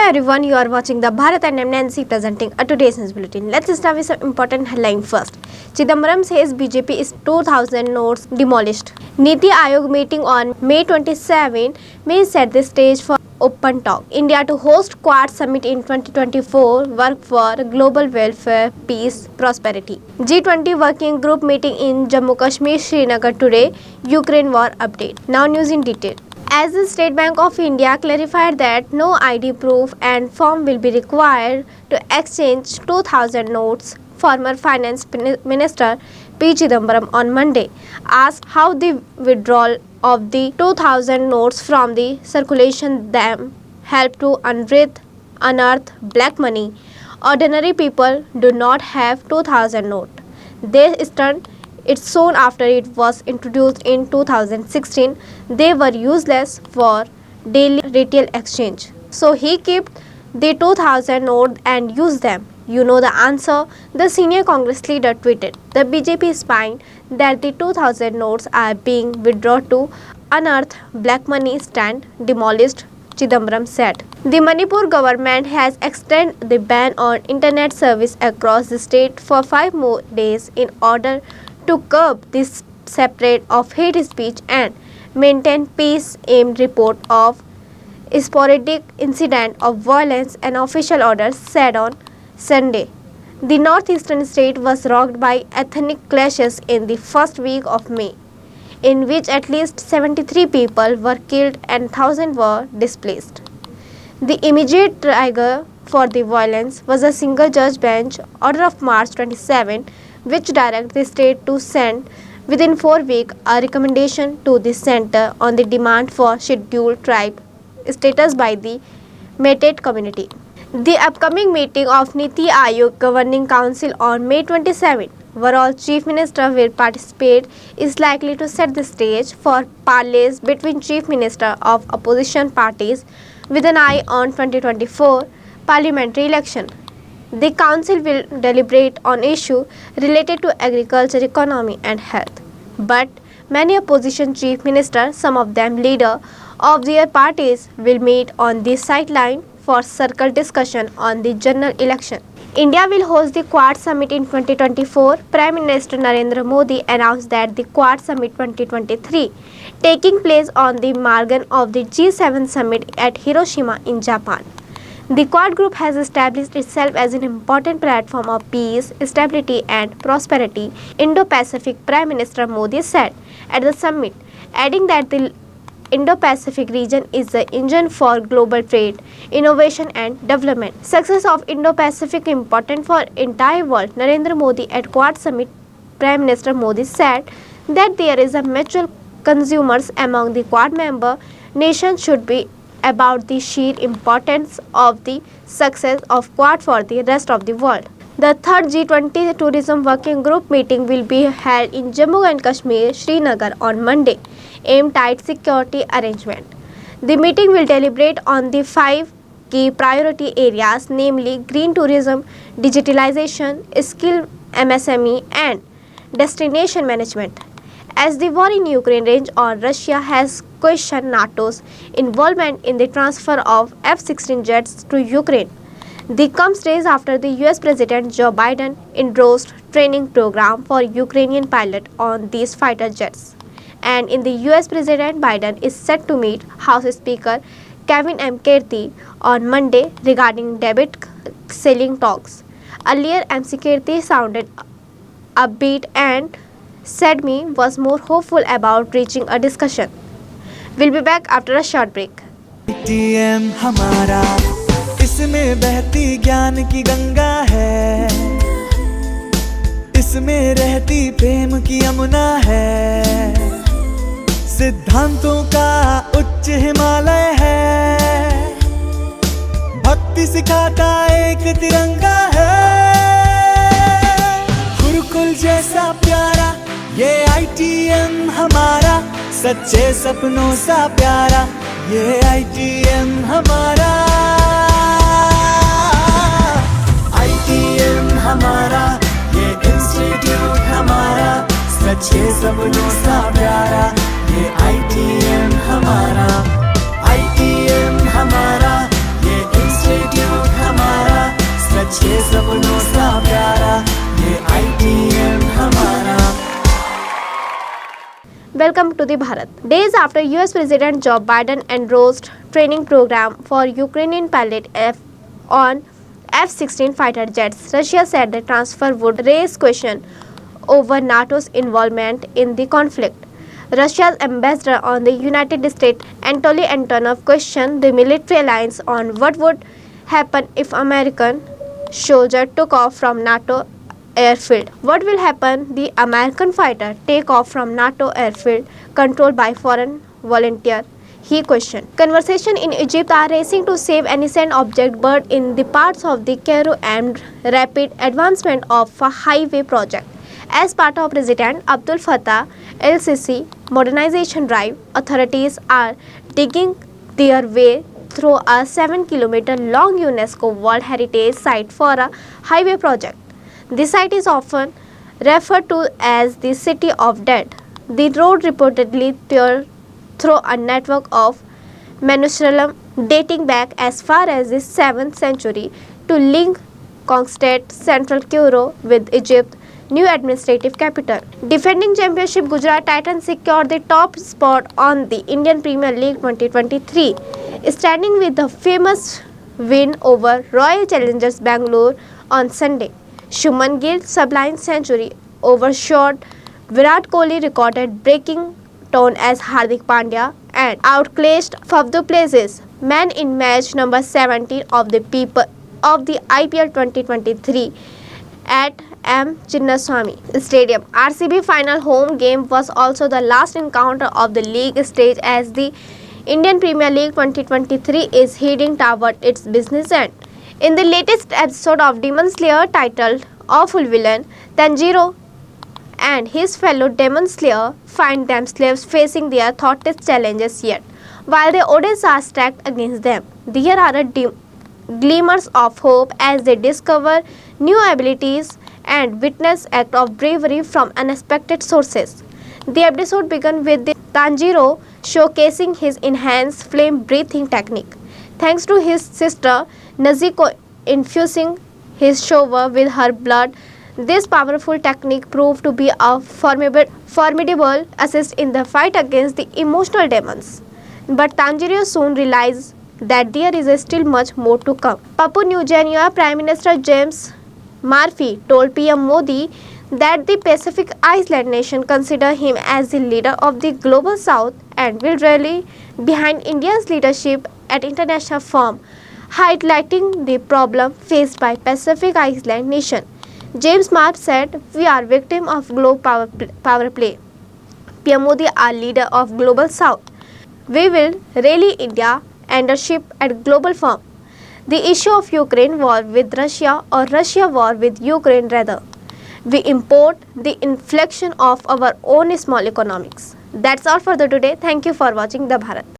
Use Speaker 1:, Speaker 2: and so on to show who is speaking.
Speaker 1: everyone, you are watching the Bharat and I'm Nancy presenting a today's news bulletin. Let's start with some important headline first. Chidambaram says BJP is 2000 notes demolished. Niti Aayog meeting on May 27 may set the stage for open talk. India to host Quad Summit in 2024, work for global welfare, peace, prosperity. G20 working group meeting in Jammu Kashmir, Srinagar today, Ukraine war update. Now news in detail. As the State Bank of India clarified that no ID proof and form will be required to exchange 2000 notes, former Finance Minister P. Chidambaram on Monday asked how the withdrawal of the 2000 notes from the circulation them help to unearth black money. Ordinary people do not have 2000 note. They stunned it soon after it was introduced in 2016. They were useless for daily retail exchange. So he kept the 2000 note and used them. You know the answer, the senior Congress leader tweeted. The BJP is spying that the 2000 notes are being withdrawn to unearth black money stand demolished, Chidambaram said. The Manipur government has extended the ban on internet service across the state for 5 more days in order to curb this separate of hate speech and maintain peace, aimed report of sporadic incident of violence and official orders said on Sunday. The northeastern state was rocked by ethnic clashes in the first week of May, in which at least 73 people were killed and thousands were displaced. The immediate trigger for the violence was a single judge bench order of March 27, which directed the state to send within 4 weeks a recommendation to the center on the demand for scheduled tribe status by the Meitei community. The upcoming meeting of Niti Aayog Governing Council on May 27, where all Chief Minister will participate, is likely to set the stage for parleys between Chief Minister of opposition parties with an eye on 2024 parliamentary election. The council will deliberate on issues related to agriculture, economy and health. But many opposition chief ministers, some of them leaders of their parties, will meet on the sideline for circle discussion on the general election. India will host the Quad Summit in 2024. Prime Minister Narendra Modi announced that the Quad Summit 2023, taking place on the margin of the G7 summit at Hiroshima in Japan. The Quad group has established itself as an important platform of peace, stability and prosperity, Indo-Pacific, Prime Minister Modi said at the summit, adding that the Indo-Pacific region is the engine for global trade, innovation and development. Success of Indo-Pacific important for entire world. Narendra Modi at Quad Summit, Prime Minister Modi said that there is a mutual consumers among the Quad member nations should be about the sheer importance of the success of Quad for the rest of the world. The third G20 Tourism Working Group meeting will be held in Jammu and Kashmir, Srinagar on Monday, aimed tight security arrangement. The meeting will deliberate on the 5 key priority areas, namely green tourism, digitalization, skill MSME and destination management. As the war in Ukraine rages on, Russia has questioned NATO's involvement in the transfer of F-16 jets to Ukraine. This comes days after the US President Joe Biden endorsed training program for Ukrainian pilots on these fighter jets. And in the US President Biden is set to meet House Speaker Kevin McCarthy on Monday regarding debate ceiling talks. Earlier, McCarthy sounded upbeat and said me was more hopeful about reaching a discussion. We'll be back after a short break.
Speaker 2: ATM हमारा, इसमें बहती ज्ञान की गंगा है, इसमें रहती प्रेम की यमुना है, सिद्धांतों का उच्च हिमालय है, भक्ति सिखाता एक तिरंगा है, गुरुकुल जैसा प्यारा ये ITM हमारा, सच्चे सपनों सा प्यारा ये ITM हमारा, ITM हमारा ये इंस्टीट्यूट हमारा, सच्चे सपनों सा प्यारा ये ITM हमारा, ITM हमारा ये इंस्टीट्यूट सच ये सपनों सा प्यारा, ये ITM हमारा।
Speaker 1: Welcome to the Bharat. Days after US President Joe Biden endorsed training program for Ukrainian pilot on F-16 fighter jets, Russia said the transfer would raise questions over NATO's involvement in the conflict. Russia's ambassador on the United States, Anatoly Antonov, questioned the military alliance on what would happen if American soldiers took off from NATO airfield. What will happen the American fighter take off from NATO airfield controlled by foreign volunteer? He questioned. Conversation in Egypt are racing to save innocent object bird in the parts of the Cairo and rapid advancement of a highway project. As part of President Abdul Fattah el-Sisi modernization drive, authorities are digging their way through a 7-kilometer long UNESCO World Heritage Site for a highway project. The site is often referred to as the City of Dead. The road reportedly tore through a network of Menusalam dating back as far as the 7th century to link Conquest Central Cairo with Egypt's new administrative capital. Defending championship Gujarat Titans secured the top spot on the Indian Premier League 2023, standing with the famous win over Royal Challengers Bangalore on Sunday. Shuman Gill's sublime century overshot Virat Kohli recorded-breaking tone as Hardik Pandya and outclassed Faf du Plessis man in match number 17 of the IPL 2023 at M. Chinnaswamy Stadium. RCB final home game was also the last encounter of the league stage as the Indian Premier League 2023 is heading toward its business end. In the latest episode of Demon Slayer titled Awful Villain, Tanjiro and his fellow Demon Slayer find themselves facing their toughest challenges yet. While the odds are stacked against them, there are glimmers of hope as they discover new abilities and witness acts of bravery from unexpected sources. The episode began with Tanjiro showcasing his enhanced flame-breathing technique. Thanks to his sister Nezuko infusing his shower with her blood, this powerful technique proved to be a formidable assist in the fight against the emotional demons. But Tanjiro soon realized that there is still much more to come. Papua New Guinea Prime Minister James Murphy told PM Modi that the Pacific Island nation consider him as the leader of the global south and will rally behind India's leadership at international forum, highlighting the problem faced by Pacific Island nation. James Murphy said, "We are victim of global power play. PM Modi are leader of global south. We will rally India leadership at global forum. The issue of Ukraine war with Russia or Russia war with Ukraine rather. We import the inflection of our own small economics." That's all for the today. Thank you for watching The Bharat.